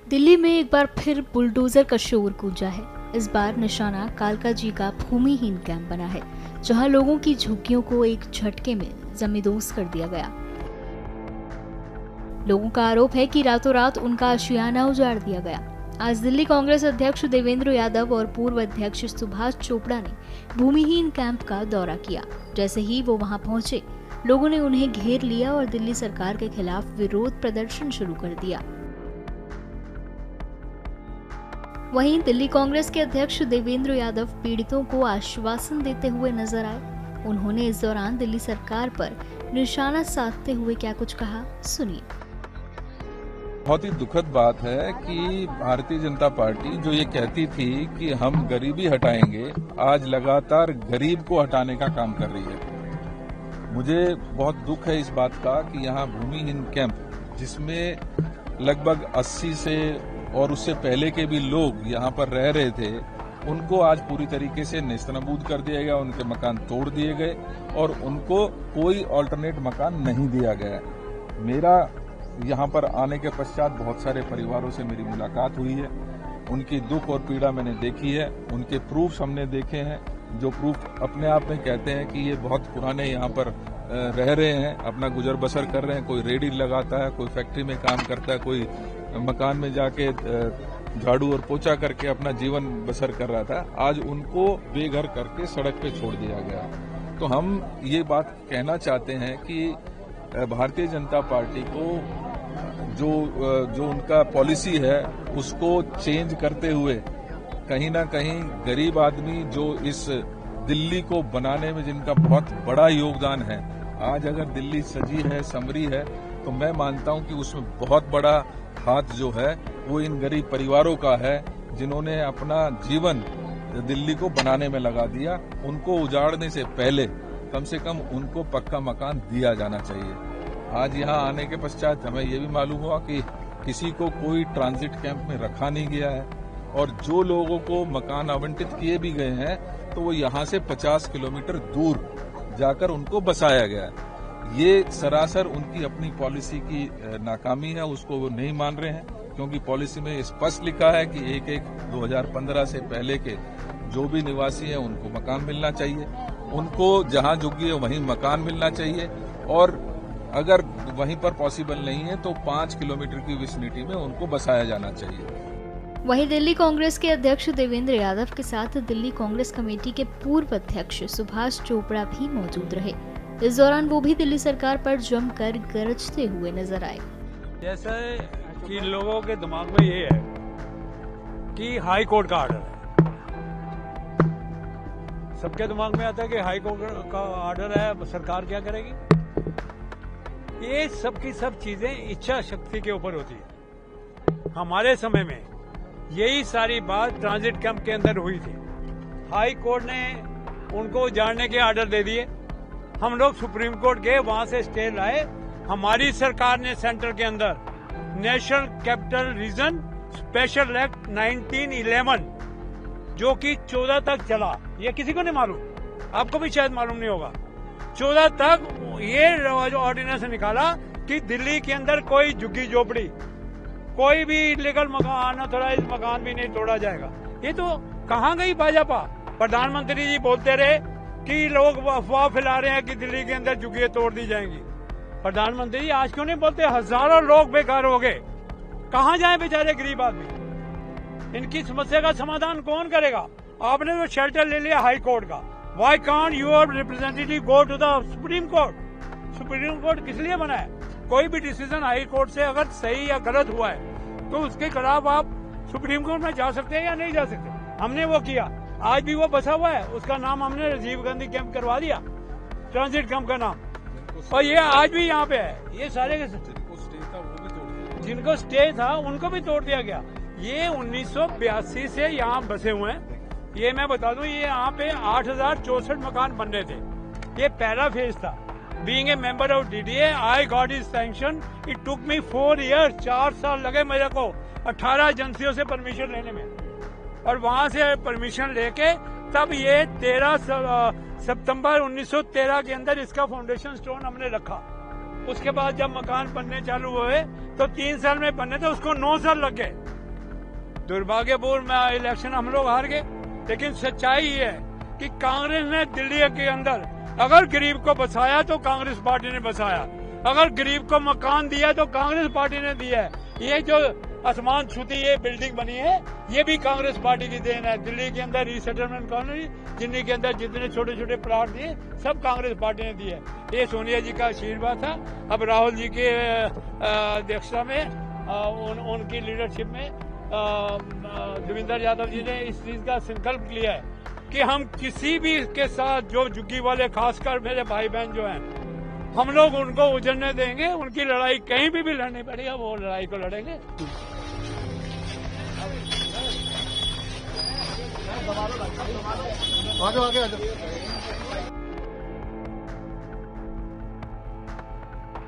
दिल्ली में एक बार फिर बुलडोजर का शोर गूंजा है। इस बार निशाना कालका जी का भूमिहीन कैंप बना है, जहां लोगों की झुग्गियों को एक झटके में जमींदोज कर दिया गया। लोगों का आरोप है कि रातों रात उनका आशियाना उजाड़ दिया गया। आज दिल्ली कांग्रेस अध्यक्ष देवेंद्र यादव और पूर्व अध्यक्ष सुभाष चोपड़ा ने भूमिहीन कैंप का दौरा किया। जैसे ही वो वहां पहुंचे, लोगों ने उन्हें घेर लिया और दिल्ली सरकार के खिलाफ विरोध प्रदर्शन शुरू कर दिया। वहीं दिल्ली कांग्रेस के अध्यक्ष देवेंद्र यादव पीड़ितों को आश्वासन देते हुए नजर आए। उन्होंने इस दौरान दिल्ली सरकार पर निशाना साधते हुए क्या कुछ कहा, सुनिए। बहुत ही दुखद बात है कि भारतीय जनता पार्टी जो ये कहती थी कि हम गरीबी हटाएंगे, आज लगातार गरीब को हटाने का काम कर रही है। मुझे बहुत दुख है इस बात का कि यहाँ भूमिहीन कैंप, जिसमें लगभग 80 से और उससे पहले के भी लोग यहाँ पर रह रहे थे, उनको आज पूरी तरीके से नेस्तनाबूद कर दिया गया। उनके मकान तोड़ दिए गए और उनको कोई अल्टरनेट मकान नहीं दिया गया। मेरा यहाँ पर आने के पश्चात बहुत सारे परिवारों से मेरी मुलाकात हुई है। उनकी दुख और पीड़ा मैंने देखी है, उनके प्रूफ हमने देखे हैं, जो प्रूफ अपने आप में कहते हैं कि ये बहुत पुराने यहाँ पर रह रहे हैं, अपना गुजर बसर कर रहे हैं। कोई रेडी लगाता है, कोई फैक्ट्री में काम करता है, कोई मकान में जाके झाड़ू और पोछा करके अपना जीवन बसर कर रहा था। आज उनको बेघर करके सड़क पे छोड़ दिया गया। तो हम ये बात कहना चाहते हैं कि भारतीय जनता पार्टी को जो उनका पॉलिसी है उसको चेंज करते हुए कहीं ना कहीं गरीब आदमी जो इस दिल्ली को बनाने में जिनका बहुत बड़ा योगदान है, आज अगर दिल्ली सजी है, संवरी है, तो मैं मानता हूं कि उसमें बहुत बड़ा हाथ जो है वो इन गरीब परिवारों का है, जिन्होंने अपना जीवन दिल्ली को बनाने में लगा दिया। उनको उजाड़ने से पहले कम से कम उनको पक्का मकान दिया जाना चाहिए। आज यहाँ आने के पश्चात हमें ये भी मालूम हुआ कि किसी को कोई ट्रांजिट कैंप में रखा नहीं गया है और जो लोगों को मकान आवंटित किए भी गए हैं तो वो यहाँ से 50 किलोमीटर दूर जाकर उनको बसाया गया है। ये सरासर उनकी अपनी पॉलिसी की नाकामी है, उसको वो नहीं मान रहे हैं, क्योंकि पॉलिसी में स्पष्ट लिखा है कि 2015 से पहले के जो भी निवासी हैं उनको मकान मिलना चाहिए, उनको जहां झुग्गी है वहीं मकान मिलना चाहिए, और अगर वहीं पर पॉसिबल नहीं है तो 5 किलोमीटर की विसिनिटी में उनको बसाया जाना चाहिए। वहीं दिल्ली कांग्रेस के अध्यक्ष देवेंद्र यादव के साथ दिल्ली कांग्रेस कमेटी के पूर्व अध्यक्ष सुभाष चोपड़ा भी मौजूद रहे। इस दौरान वो भी दिल्ली सरकार पर जमकर गरजते हुए नजर आए। जैसे कि लोगों के दिमाग में ये है कि हाई कोर्ट का ऑर्डर है, सबके दिमाग में आता है कि हाई कोर्ट का ऑर्डर है, सरकार क्या करेगी। ये सब की सब चीजें इच्छा शक्ति के ऊपर होती है। हमारे समय में यही सारी बात ट्रांजिट कैंप के अंदर हुई थी। हाई कोर्ट ने उनको उजाड़ने के ऑर्डर दे दिए, हम लोग सुप्रीम कोर्ट गए, वहां से स्टे लाए। हमारी सरकार ने सेंटर के अंदर national capital region special act 1911 जो कि 14 तक चला, ये किसी को नहीं मालूम, आपको भी शायद मालूम नहीं होगा। 14 तक ये ऑर्डिनेंस निकाला कि दिल्ली के अंदर कोई झुग्गी झोपड़ी, कोई भी इलीगल मकान, अनऑथराइज मकान भी नहीं तोड़ा जाएगा। ये तो कहाँ गई भाजपा। प्रधानमंत्री जी बोलते रहे कि लोग अफवाह फैला रहे हैं कि दिल्ली के अंदर झुग्गियां तोड़ दी जाएंगी। प्रधानमंत्री जी आज क्यों नहीं बोलते? हजारों लोग बेकार हो गए, कहाँ जाए बेचारे गरीब आदमी। इनकी समस्या का समाधान कौन करेगा? आपने तो शेल्टर ले लिया हाई कोर्ट का। Why can't your representative go to the supreme court? Supreme court किस लिए बना है? कोई भी डिसीजन हाई कोर्ट से अगर सही या गलत हुआ है तो उसके खिलाफ आप सुप्रीम कोर्ट में जा सकते हैं या नहीं जा सकते। हमने वो किया, आज भी वो बसा हुआ है, उसका नाम हमने राजीव गांधी कैंप करवा दिया, ट्रांजिट कैंप का नाम, और ये आज भी यहाँ पे है। ये सारे जिनको स्टे था उनको भी तोड़ दिया गया। ये 1982 से यहाँ बसे हुए हैं। ये मैं बता दूं, ये यहाँ पे 8064 मकान बन रहे थे। ये पहला फेज था। Being a member of DDA I got is sanction, it took me 4 years, 4 साल लगे मेरे को 18 एजेंसियों से परमिशन लेने में, और वहां से परमिशन लेके तब ये 13 सितंबर 1913 के अंदर इसका फाउंडेशन स्टोन हमने रखा। उसके बाद जब मकान बनने चालू हुए तो 3 साल में बनने थे, उसको 9 साल लग गए। दुर्भाग्यपूर्ण इलेक्शन हम लोग हार गए, लेकिन सच्चाई ये है कि कांग्रेस ने दिल्ली के अंदर अगर गरीब को बसाया तो कांग्रेस पार्टी ने बसाया, अगर गरीब को मकान दिया तो कांग्रेस पार्टी ने दिया है। ये जो आसमान छूती ये बिल्डिंग बनी है ये भी कांग्रेस पार्टी की देन है। दिल्ली के अंदर रीसेटलमेंट कॉलोनी जिन्हीं के अंदर जितने छोटे छोटे प्लाट दिए सब कांग्रेस पार्टी ने दिए। ये सोनिया जी का आशीर्वाद था। अब राहुल जी की अध्यक्षता में उनकी लीडरशिप में देवेंद्र यादव जी ने इस चीज का संकल्प लिया है कि हम किसी भी के साथ जो झुग्गी वाले खासकर मेरे भाई बहन जो हैं हम लोग उनको उजड़ने देंगे। उनकी लड़ाई कहीं भी लड़नी पड़ेगा वो लड़ाई को लड़ेंगे। आगे आगे